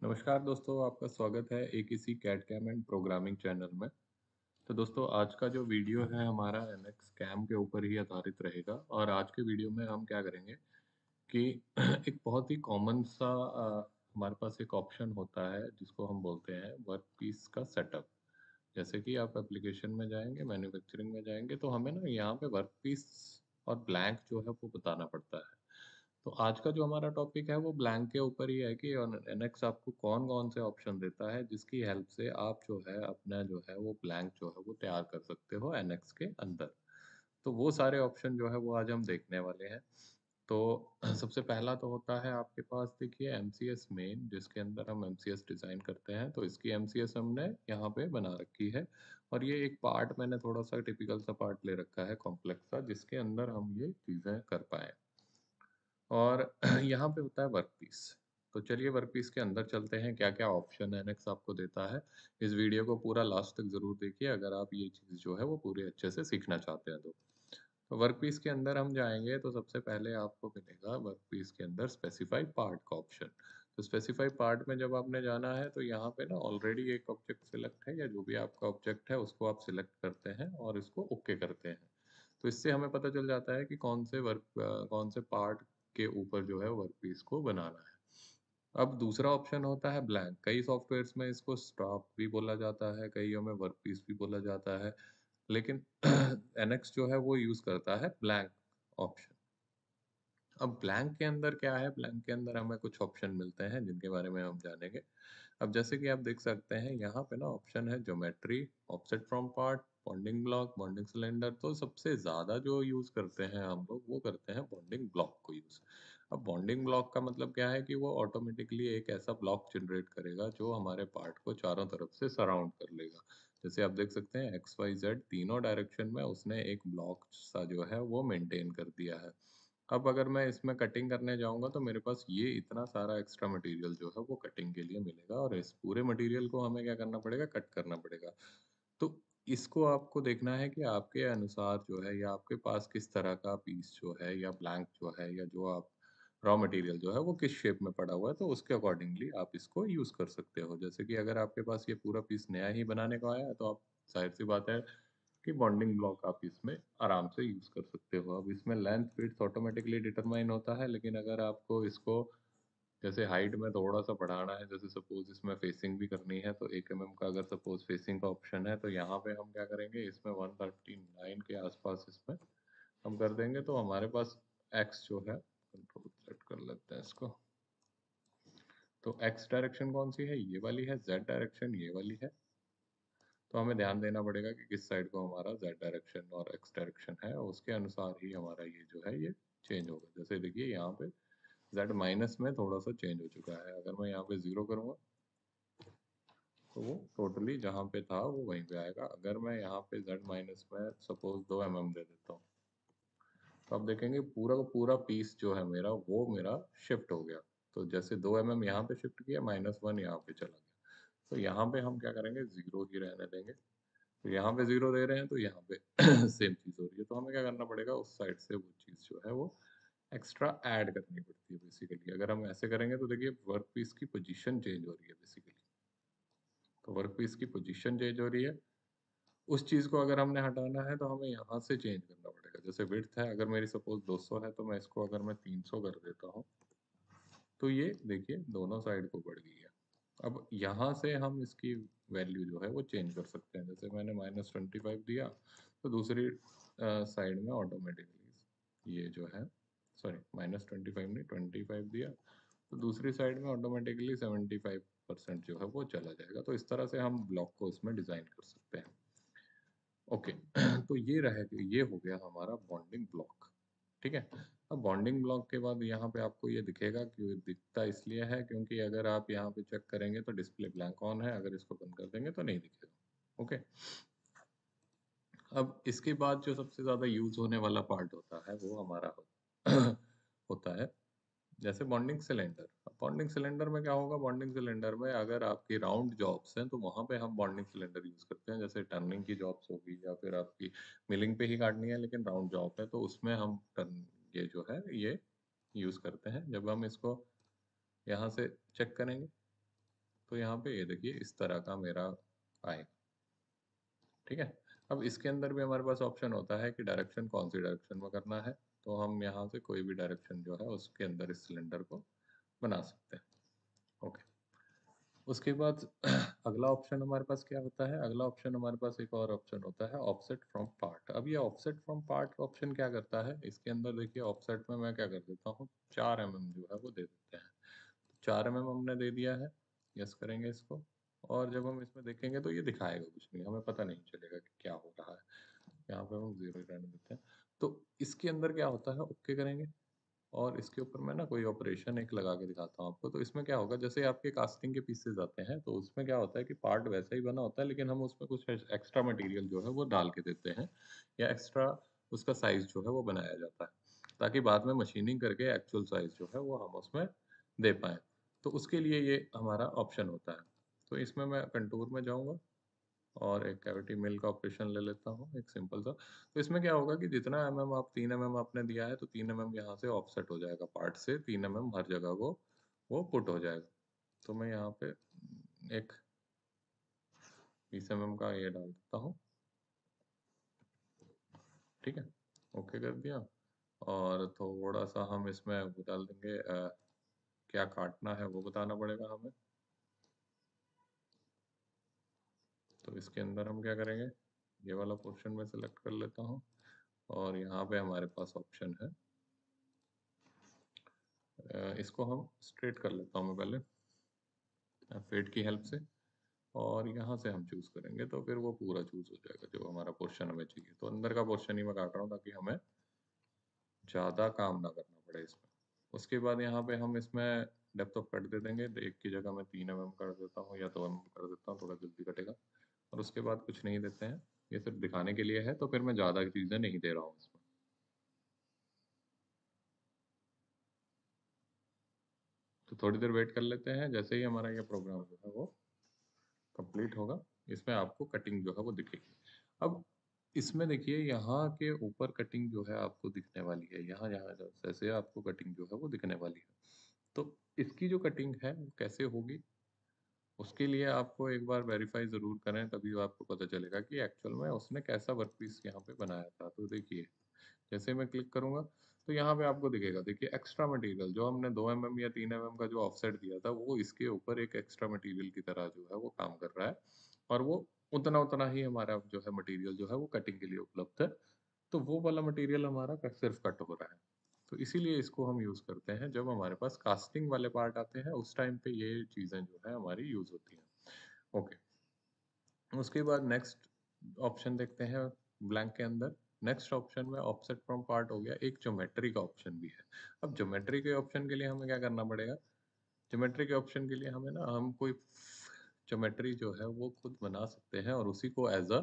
नमस्कार दोस्तों, आपका स्वागत है एक इसी CAD CAM and programming channel में। तो दोस्तों, आज का जो वीडियो है हमारा एनएक्स कैम के ऊपर ही आधारित रहेगा और आज के वीडियो में हम क्या करेंगे कि एक बहुत ही कॉमन सा हमारे पास एक ऑप्शन होता है जिसको हम बोलते हैं वर्क पीस का सेटअप। जैसे कि आप एप्लीकेशन में जाएंगे, मैन्युफैक्चरिंग में जाएंगे तो हमें ना यहाँ पे वर्क पीस और ब्लैंक जो है वो बताना पड़ता है। तो आज का जो हमारा टॉपिक है वो ब्लैंक के ऊपर ही है कि एनएक्स आपको कौन-कौन से ऑप्शन देता है जिसकी हेल्प से आप जो है अपना जो है वो ब्लैंक जो है वो तैयार कर सकते हो एनएक्स के अंदर। तो वो सारे ऑप्शन जो है वो आज हम देखने वाले हैं। तो सबसे पहला तो होता है आपके पास देखिए एमसीएस मेन जिसके अंदर हम एमसीएस डिज़ाइन करते हैं। तो इसकी एमसीएस हमने यहाँ पे बना रखी है और ये एक पार्ट मैंने थोड़ा-सा टिपिकल सा पार्ट ले रखा है कॉम्प्लेक्स सा जिसके अंदर हम ये चीज़ें कर पाएँ। और यहाँ पे होता है वर्कपीस। तो चलिए वर्कपीस के अंदर चलते हैं, क्या-क्या ऑप्शन एनेक्स आपको देता है। इस वीडियो को पूरा लास्ट तक ज़रूर देखिए अगर आप ये चीज़ जो है वो पूरे अच्छे से सीखना चाहते हैं तो। तो वर्कपीस के अंदर हम जाएँगे तो सबसे पहले आपको मिलेगा वर्कपीस के अंदर स्पेसिफाई पार्ट का ऑप्शन। तो स्पेसिफाई पार्ट में जब आपने जाना है तो यहाँ पे ना ऑलरेडी एक ऑब्जेक्ट सिलेक्ट है या जो भी आपका ऑब्जेक्ट है उसको आप सिलेक्ट करते हैं और इसको ओके करते हैं। तो इससे हमें पता चल जाता है कि कौन से पार्ट के ऊपर जो है वर्कपीस को बनाना है। अब दूसरा ऑप्शन होता है ब्लैंक। कई सॉफ्टवेयर्स में इसको स्टॉक भी बोला जाता है, कईयों में वर्कपीस भी बोला जाता है, लेकिन एनएक्स जो है वो यूज़ करता है ब्लैंक ऑप्शन। अब ब्लैंक के अंदर क्या है, ब्लैंक के अंदर हमें कुछ ऑप्शन मिलते हैं जिनके बारे में हम जानेंगे। अब जैसे कि आप देख सकते हैं यहाँ पे ना ऑप्शन है geometry, offset from part, bonding block, bonding cylinder. तो सबसे ज़्यादा जो यूज़ करते हैं हम लोग वो करते हैं बॉन्डिंग ब्लॉक को यूज़। अब बॉन्डिंग ब्लॉक का मतलब क्या है कि वो ऑटोमेटिकली एक ऐसा ब्लॉक जनरेट करेगा जो हमारे पार्ट को चारों तरफ से सराउंड कर लेगा। जैसे आप देख सकते हैं एक्स वाई जेड तीनों डायरेक्शन में उसने एक ब्लॉक सा जो है वो मेंटेन कर दिया है। अब अगर मैं इसमें कटिंग करने जाऊँगा तो मेरे पास ये इतना सारा एक्स्ट्रा मटेरियल जो है वो कटिंग के लिए मिलेगा और इस पूरे मटेरियल को हमें क्या करना पड़ेगा, कट करना पड़ेगा। तो इसको आपको देखना है कि आपके अनुसार जो है या आपके पास किस तरह का पीस जो है या ब्लैंक जो है या जो आप रॉ मटेरियल जो है वो किस शेप में पड़ा हुआ है, तो उसके अकॉर्डिंगली आप इसको यूज़ कर सकते हो। जैसे कि अगर आपके पास ये पूरा पीस नया ही बनाने को आया है तो आप ज़ाहिर-सी बात है कि बॉन्डिंग ब्लॉक आप इसमें आराम से यूज़ कर सकते हो। अब इसमें लेंथ विड्थ ऑटोमेटिकली डिटरमाइन होता है, लेकिन अगर आपको इसको जैसे हाइट में थोड़ा-सा बढ़ाना है, जैसे सपोज़ इसमें फेसिंग भी करनी है, तो 1 एमएम का अगर सपोज़ फेसिंग का ऑप्शन है, तो यहाँ पे हम क्या करेंगे, इसमें 139 के आस-पास इसमें हम कर देंगे, तो हमारे पास एक्स जो है, कंट्रोल सेट कर लेते हैं इसको। तो एक्स डायरेक्शन कौन-सी है? ये वाली है, ज़ेड डायरेक्शन ये वाली है। तो हमें ध्यान देना पड़ेगा कि किस साइड को हमारा ज़ेड डायरेक्शन और एक्स डायरेक्शन है, उसके अनुसार ही हमारा ये जो है ये चेंज होगा। जैसे देखिए यहाँ पे ज़ेड माइनस में थोड़ा-सा चेंज हो चुका है। अगर मैं यहाँ पे 0 करूँगा तो वो टोटली जहाँ पे था वो वहीं पे आएगा। अगर मैं यहाँ पे ज़ेड माइनस में सपोज़ 2 एमएम दे देता हूँ, तो आप देखेंगे पूरा का पूरा पीस जो है मेरा वो मेरा शिफ्ट हो गया। तो जैसे 2 एमएम यहाँ पे शिफ्ट किया, -1 यहाँ पे चला गया। तो यहाँ पे हम क्या करेंगे, 0 ही रहने देंगे। तो यहाँ पे 0 दे रहे हैं तो यहाँ पे सेम चीज़ हो रही है। तो हमें क्या करना पड़ेगा, उस साइड से वो चीज़ जो है वो एक्स्ट्रा ऐड करनी पड़ती है बेसिकली। अगर हम ऐसे करेंगे तो देखिए वर्क पीस की पोज़ीशन चेंज हो रही है बेसिकली। तो वर्क पीस की पोज़ीशन चेंज हो रही है। उस चीज़ को अगर हमने हटाना है तो हमें यहाँ से चेंज करना पड़ेगा। जैसे विड्थ है, अगर मेरी सपोज़ 200 है तो मैं इसको अगर मैं 300 कर देता हूँ, तो ये देखिए दोनों साइड को बढ़ गई है। अब यहाँ से हम इसकी वैल्यू जो है वो चेंज कर सकते हैं। जैसे मैंने -25 दिया, तो दूसरी साइड में ऑटोमेटिकली ये जो है, सॉरी -25 नहीं 25 दिया, तो दूसरी साइड में ऑटोमेटिकली 75% जो है वो चला जाएगा। तो इस तरह से हम ब्लॉक को इसमें डिज़ाइन कर सकते हैं। ओके तो ये हो गया हमारा बॉन्डिंग ब्लॉक, ठीक है। अब बॉन्डिंग ब्लॉक के बाद यहाँ पे आपको ये दिखेगा कि दिखता इसलिए है क्योंकि अगर आप यहाँ पे चेक करेंगे तो डिस्प्ले ब्लैंक ऑन है, अगर इसको बंद कर देंगे तो नहीं दिखेगा। ओके, अब इसके बाद जो सबसे ज़्यादा यूज़ होने वाला पार्ट होता है वो हमारा होता है जैसे बॉन्डिंग सिलेंडर। अब बॉन्डिंग सिलेंडर में क्या होगा, बॉन्डिंग सिलेंडर में अगर आपकी राउंड जॉब्स हैं तो वहाँ पे हम बॉन्डिंग सिलेंडर यूज़ करते हैं। जैसे टर्निंग की जॉब्स होगी या फिर आपकी मिलिंग पे ही काटनी है लेकिन राउंड जॉब है, तो उसमें हम टर्न ये जो है ये यूज़ करते हैं। जब हम इसको यहाँ से चेक करेंगे तो यहाँ पे ये देखिए इस तरह का मेरा आएगा, ठीक है। अब इसके अंदर भी हमारे पास ऑप्शन होता है कि डायरेक्शन कौन सी डायरेक्शन में करना है, तो हम यहाँ से कोई भी डायरेक्शन जो है उसके अंदर इस सिलेंडर को बना सकते हैं। ओके, उसके बाद अगला ऑप्शन हमारे पास क्या होता है, अगला ऑप्शन हमारे पास एक और ऑप्शन होता है ऑफसेट फ्रॉम पार्ट। अब ये ऑफसेट फ्रॉम पार्ट ऑप्शन क्या करता है, इसके अंदर देखिए ऑफसेट में मैं क्या कर देता हूँ, 4 mm जो है वो दे देते हैं। 4 mm हमने दे दिया है, यस करेंगे इसको, और जब हम इसमें देखेंगे तो ये दिखाएगा कुछ नहीं, हमें पता नहीं चलेगा कि क्या हो रहा है। यहाँ पे हम 0 रहने देते हैं। तो इसके अंदर क्या होता है, ओके करेंगे, और इसके ऊपर मैं ना कोई ऑपरेशन एक लगा के दिखाता हूँ आपको। तो इसमें क्या होगा, जैसे आपके कास्टिंग के पीसेज आते हैं तो उसमें क्या होता है कि पार्ट वैसा ही बना होता है, लेकिन हम उसमें कुछ एक्स्ट्रा मटेरियल जो है वो डाल के देते हैं, या एक्स्ट्रा उसका साइज जो है वो बनाया जाता है, ताकि बाद में मशीनिंग करके एक्चुअल साइज जो है वो हम उसमें दे पाएँ। तो उसके लिए ये हमारा ऑप्शन होता है। तो इसमें मैं कंटूर में जाऊँगा और एक कैविटी मिल का ऑपरेशन ले लेता हूँ, एक सिंपल सा। तो इसमें क्या होगा कि जितना आप 3 आपने दिया है, तो 3 यहाँ से ऑफसेट हो जाएगा पार्ट से, 3 हर जगह वो पुट हो जाएगा। तो मैं यहाँ पे एक 20 का ये डाल देता हूँ, ठीक है, ओके कर दिया। और थोड़ा सा हम इसमें वो डाल देंगे, क्या काटना है वो बताना पड़ेगा हमें। तो इसके अंदर हम क्या करेंगे, ये वाला पोर्शन में सेलेक्ट कर लेता हूँ, और यहाँ पे हमारे पास ऑप्शन है, इसको हम स्ट्रेट कर लेता हूँ मैं पहले फेड की हेल्प से, और यहाँ से हम चूज करेंगे तो फिर वो पूरा चूज हो जाएगा जो हमारा पोर्शन हमें चाहिए। तो अंदर का पोर्शन ही मैं काट रहा हूँ ताकि हमें ज़्यादा काम ना करना पड़े इसमें। उसके बाद यहाँ पे हम इसमें डेप्थ ऑफ कट दे देंगे, एक की जगह मैं 3 कर देता हूँ या 2 कर देता हूँ, थोड़ा जल्दी कटेगा। और उसके बाद कुछ नहीं देते हैं, ये सिर्फ दिखाने के लिए है, तो फिर मैं ज़्यादा चीज़ें नहीं दे रहा हूँ इसमें। तो थोड़ी देर वेट कर लेते हैं, जैसे ही हमारा ये प्रोग्राम जो है वो कंप्लीट होगा, इसमें आपको कटिंग जो है वो दिखेगी। अब इसमें देखिए यहाँ के ऊपर कटिंग जो है आपको दिखने वाली है, यहाँ यहाँ जैसे आपको कटिंग जो है वो दिखने वाली है। तो इसकी जो कटिंग है वो कैसे होगी, उसके लिए आपको एक बार वेरीफाई ज़रूर करें, तभी आपको पता चलेगा कि एक्चुअल में उसने कैसा वर्कपीस यहाँ पे बनाया था। तो देखिए, जैसे मैं क्लिक करूँगा तो यहाँ पे आपको दिखेगा, देखिए एक्स्ट्रा मटेरियल जो हमने 2 या 3 का जो ऑफसेट दिया था, वो इसके ऊपर एक एक्स्ट्रा मटेरियल की तरह जो है वो काम कर रहा है, और वो उतना-उतना ही हमारा जो है मटेरियल जो है वो कटिंग के लिए उपलब्ध है। तो वो वाला मटेरियल हमारा सिर्फ कट हो रहा है। तो इसीलिए इसको हम यूज़ करते हैं, जब हमारे पास कास्टिंग वाले पार्ट आते हैं उस टाइम पे ये चीज़ें जो है हमारी यूज़ होती हैं। ओके, उसके बाद नेक्स्ट ऑप्शन देखते हैं ब्लैंक के अंदर। नेक्स्ट ऑप्शन में ऑफसेट फ्रॉम पार्ट हो गया, एक ज्योमेट्री का ऑप्शन भी है। अब ज्योमेट्री के ऑप्शन के लिए हमें क्या करना पड़ेगा, ज्योमेट्री के ऑप्शन के लिए हमें ना हम कोई ज्योमेट्री जो है वो खुद बना सकते हैं, और उसी को एज अ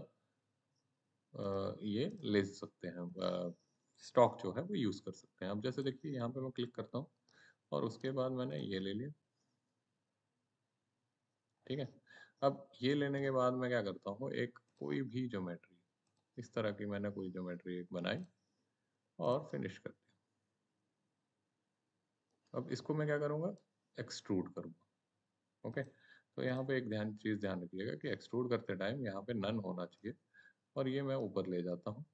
ये ले सकते हैं, स्टॉक जो है वो यूज़ कर सकते हैं। अब जैसे देखिए यहाँ पे मैं क्लिक करता हूँ, और उसके बाद मैंने ये ले लिया, ठीक है। अब ये लेने के बाद मैं क्या करता हूँ, एक कोई भी ज्योमेट्री, इस तरह की मैंने कोई ज्योमेट्री एक बनाई और फिनिश कर दिया। अब इसको मैं क्या करूँगा, एक्सट्रूड करूँगा। ओके, तो यहाँ पे एक चीज़ ध्यान रखिएगा कि एक्सट्रूड करते टाइम यहाँ पे नन होना चाहिए, और ये मैं ऊपर ले जाता हूँ।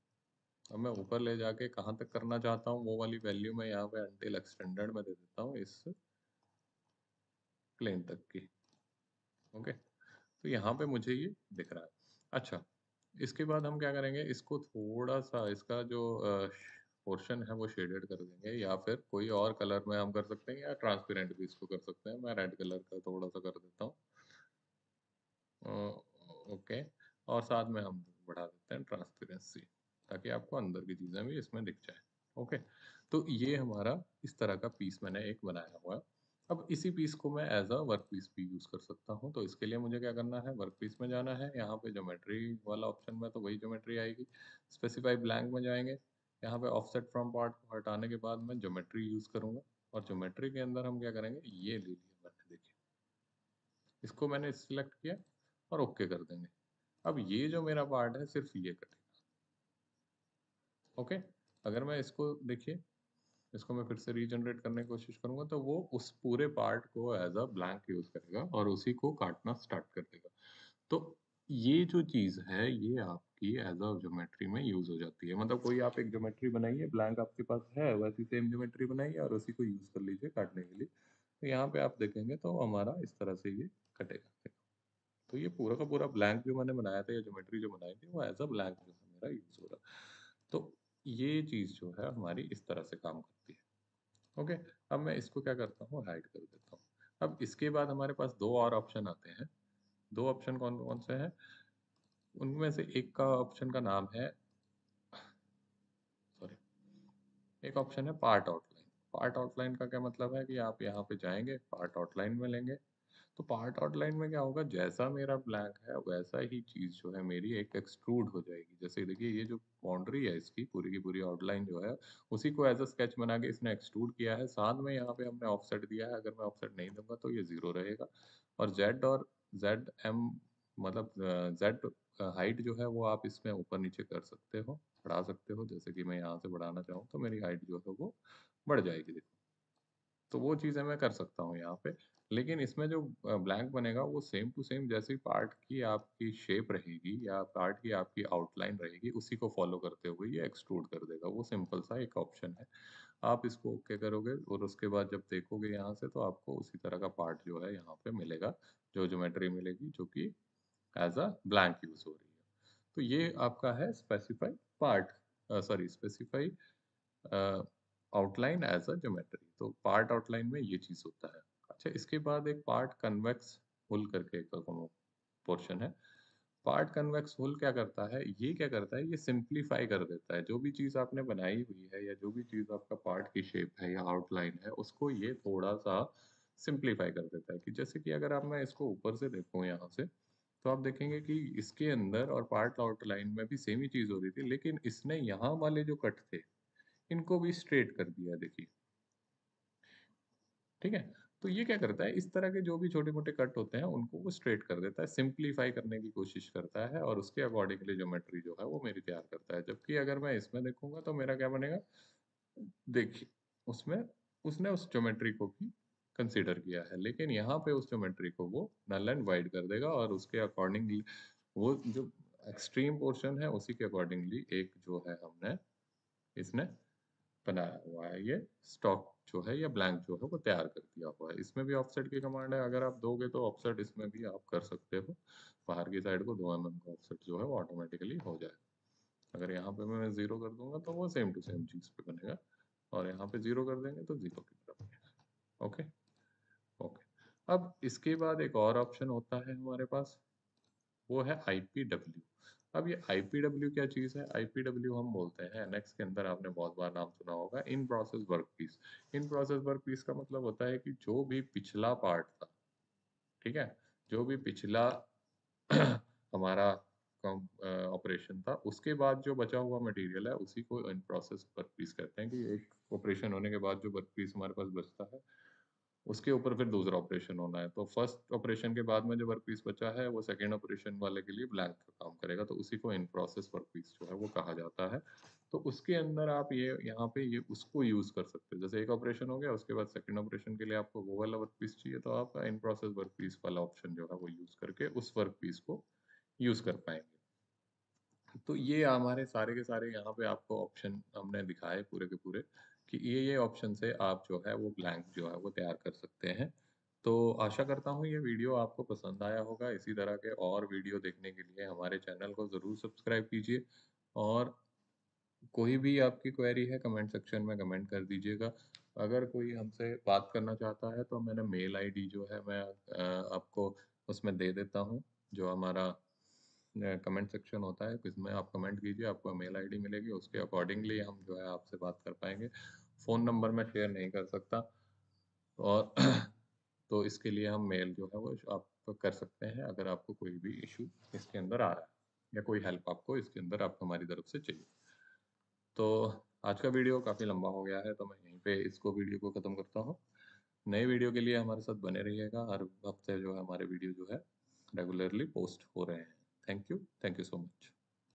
अब मैं ऊपर ले जाके कहाँ तक करना चाहता हूँ वो वाली वैल्यू मैं यहाँ पे अनटिल एक्सटेंडेड में दे देता हूँ, इस प्लेन तक की। ओके, तो यहाँ पे मुझे ये दिख रहा है। अच्छा, इसके बाद हम क्या करेंगे, इसको थोड़ा-सा इसका जो पोर्शन है वो शेडेड कर देंगे, या फिर कोई और कलर में हम कर सकते हैं, या ट्रांसपेरेंट भी इसको कर सकते हैं। मैं रेड कलर का थोड़ा-सा कर देता हूँ। अ, ओके, और साथ में हम बढ़ा देते हैं ट्रांसपेरेंसी, ताकि आपको अंदर की चीज़ें भी इसमें दिख जाएँ। ओके, तो ये हमारा इस तरह का पीस मैंने एक बनाया हुआ है। अब इसी पीस को मैं एज़ अ वर्क पीस भी यूज़ कर सकता हूँ। तो इसके लिए मुझे क्या करना है, वर्क पीस में जाना है, यहाँ पे ज्योमेट्री वाला ऑप्शन में तो वही ज्योमेट्री आएगी। स्पेसिफाई ब्लैंक में जाएँगे, यहाँ पे ऑफसेट फ्रॉम पार्ट को हटाने के बाद मैं ज्योमेट्री यूज़ करूँगा, और ज्योमेट्री के अंदर हम क्या करेंगे, ये ले लिया मैंने, देखिए। इसको मैंने सिलेक्ट किया और ओके कर देंगे। अब ये जो मेरा पार्ट है सिर्फ ये कटेगा। ओके, अगर मैं इसको देखिए, इसको मैं फिर से रीजनरेट करने की कोशिश करूँगा तो वो उस पूरे पार्ट को एज़ अ ब्लैंक यूज़ करेगा और उसी को काटना स्टार्ट कर देगा। तो ये जो चीज़ है, ये आपकी एज़ अ ज्योमेट्री में यूज़ हो जाती है। मतलब कोई आप एक ज्योमेट्री बनाइए, ब्लैंक आपके पास है, वैसी सेम ज्योमेट्री बनाइए और उसी को यूज़ कर लीजिए काटने के लिए। तो यहाँ पे आप देखेंगे तो हमारा इस तरह से ये कटेगा। तो ये पूरा का पूरा ब्लैंक जो मैंने बनाया था या ज्योमेट्री जो बनाई थी, वो एज़ अ ब्लैंक जो है मेरा यूज़ हो रहा। तो ये चीज़ जो है हमारी इस तरह से काम करती है। ओके, अब मैं इसको क्या करता हूँ, हाइड कर देता हूँ। अब इसके बाद हमारे पास 2 और ऑप्शन आते हैं। 2 ऑप्शन कौन-कौन से हैं? उनमें से एक का ऑप्शन का नाम है, सॉरी, एक ऑप्शन है पार्ट आउटलाइन। पार्ट आउटलाइन का क्या मतलब है कि आप यहाँ पे जाएँगे, पार्ट आउटलाइन में लेंगे। तो पार्ट आउटलाइन में क्या होगा, जैसा मेरा ब्लैंक है वैसा ही चीज़ जो है मेरी एक एक्सट्रूड हो जाएगी। जैसे देखिए ये जो बाउंड्री है इसकी पूरी की पूरी आउटलाइन जो है, उसी को एज़ अ स्केच बना के इसने एक्सट्रूड किया है। साथ में यहाँ पे हमने ऑफसेट दिया है, अगर मैं ऑफसेट नहीं दूँगा तो ये 0 रहेगा। और ज़ेड एम मतलब ज़ेड हाइट जो है वो आप इसमें ऊपर-नीचे कर सकते हो, बढ़ा सकते हो। जैसे कि मैं यहाँ से बढ़ाना चाहूँ तो मेरी हाइट जो है वो बढ़ जाएगी। तो वो चीज़ें मैं कर सकता हूँ यहाँ पे। लेकिन इसमें जो ब्लैंक बनेगा वो सेम टू सेम जैसी पार्ट की आपकी शेप रहेगी या पार्ट की आपकी आउटलाइन रहेगी, उसी को फ़ॉलो करते हुए ये एक्सट्रूड कर देगा। वो सिंपल सा एक ऑप्शन है। आप इसको ओके करोगे और उसके बाद जब देखोगे यहाँ से तो आपको उसी तरह का पार्ट जो है यहाँ पे मिलेगा, जो ज्योमेट्री मिलेगी जो कि एज़ अ ब्लैंक यूज़ हो रही है। तो ये आपका है specify part specify a, outline as a geometry. तो पार्ट आउटलाइन में ये चीज़ होता है। अच्छा, इसके बाद एक पार्ट कन्वेक्स हुल करके एक पोर्शन है। पार्ट कन्वेक्स हुल क्या करता है? ये क्या करता है? ये सिम्प्लीफाई कर देता है। जो भी चीज़ आपने बनाई हुई है या जो भी चीज़ आपका पार्ट की शेप है या आउटलाइन है, उसको ये थोड़ा-सा सिम्प्लीफाई कर देता है कि जैसे कि अगर आप मैं इसको ऊपर से देखूँ यहाँ से, तो आप देखेंगे कि इसके अंदर और पार्ट आउटलाइन में भी सेम ही चीज़ हो रही थी, लेकिन इसने यहाँ वाले जो कट थे इनको भी स्ट्रेट कर दिया देखिए, ठीक है? तो ये क्या करता है, इस तरह के जो भी छोटे-मोटे कट होते हैं, उनको वो स्ट्रेट कर देता है, सिम्प्लीफाई करने की कोशिश करता है और उसके अकॉर्डिंगली ज्योमेट्री जो है, वो मेरी तैयार करता है। जबकि अगर मैं इसमें देखूँगा, तो मेरा क्या बनेगा, देखिए, उसमें उसने उस ज्योमेट्री को भी कंसीडर किया है, लेकिन यहाँ पे उस ज्योमेट्री को वो नल एंड वाइड कर देगा और उसके अकॉर्डिंगली वो जो एक्सट्रीम पोर्शन है, उसी के अकॉर्डिंगली एक जो है हमने इसने बनाया हुआ है, ये स्टॉक जो है या ब्लैंक जो है वो तैयार कर दिया हुआ है। इसमें भी ऑफसेट की कमांड है, अगर आप दोगे तो ऑफसेट इसमें भी आप कर सकते हो। बाहर की साइड को 2 mm का ऑफसेट जो है वो ऑटोमेटिकली हो जाएगा। अगर यहाँ पे मैं 0 कर दूँगा तो वो सेम टू सेम चीज़ पे बनेगा और यहाँ पे 0 कर देंगे तो 0 की तरह बनेगा। Okay, okay. अब इसके बाद एक और ऑप्शन होता है हमारे पास, वो है आईपीडब्ल्यू। अब ये आईपीडब्ल्यू क्या चीज़ है? आईपीडब्ल्यू हम बोलते हैं एनएक्स के अंदर, आपने बहुत बार नाम सुना होगा, in process workpiece. In process workpiece का मतलब होता है कि जो भी पिछला पार्ट था, ठीक है? जो भी पिछला हमारा ऑपरेशन था, उसके बाद जो बचा हुआ मटेरियल है, उसी को इन प्रोसेस वर्कपीस कहते हैं कि एक ऑपरेशन होने के बाद जो वर्कपीस हमारे पास बचता है, उसके ऊपर फिर दूसरा ऑपरेशन होना है। तो फर्स्ट ऑपरेशन के बाद में जो वर्कपीस बचा है, वो सेकंड ऑपरेशन वाले के लिए ब्लैंक का काम करेगा, तो उसी को इन प्रोसेस वर्कपीस जो है वो कहा जाता है। तो उसके अंदर आप ये यहाँ पे ये उसको यूज़ कर सकते हो। जैसे एक ऑपरेशन हो गया, उसके बाद सेकंड ऑपरेशन के लिए आपको वो वाला वर्कपीस चाहिए, तो आप इन प्रोसेस वर्कपीस वाला ऑप्शन जो है वो यूज़ करके उस वर्कपीस को यूज़ कर पाएँगे। तो ये हमारे सारे के सारे यहाँ पे आपको ऑप्शन हमने दिखाए पूरे के पूरे कि ये ऑप्शन से आप जो है वो ब्लैंक जो है वो तैयार कर सकते हैं। तो आशा करता हूँ ये वीडियो आपको पसंद आया होगा। इसी तरह के और वीडियो देखने के लिए हमारे चैनल को ज़रूर सब्सक्राइब कीजिए और कोई भी आपकी क्वेरी है कमेंट सेक्शन में कमेंट कर दीजिएगा। अगर कोई हमसे बात करना चाहता है तो मैंने मेल आईडी जो है मैं आपको उसमें दे देता हूँ, जो हमारा कमेंट सेक्शन होता है, इसमें आप कमेंट कीजिए, आपको मेल आईडी मिलेगी, उसके अकॉर्डिंगली हम जो है आपसे बात कर पाएँगे। फ़ोन नंबर मैं शेयर नहीं कर सकता और तो इसके लिए हम मेल जो है वो आप कर सकते हैं, अगर आपको कोई भी इश्यू इसके अंदर आ रहा है या कोई हेल्प आपको इसके अंदर आपको हमारी तरफ से चाहिए। तो आज का वीडियो काफ़ी लंबा हो गया है, तो मैं यहीं पे इसको वीडियो को ख़त्म करता हूँ। नए वीडियो के लिए हमारे साथ बने रहिएगा, हर हफ्ते जो है हमारे वीडियो जो है रेगुलरली पोस्ट हो रहे हैं। Thank you so much.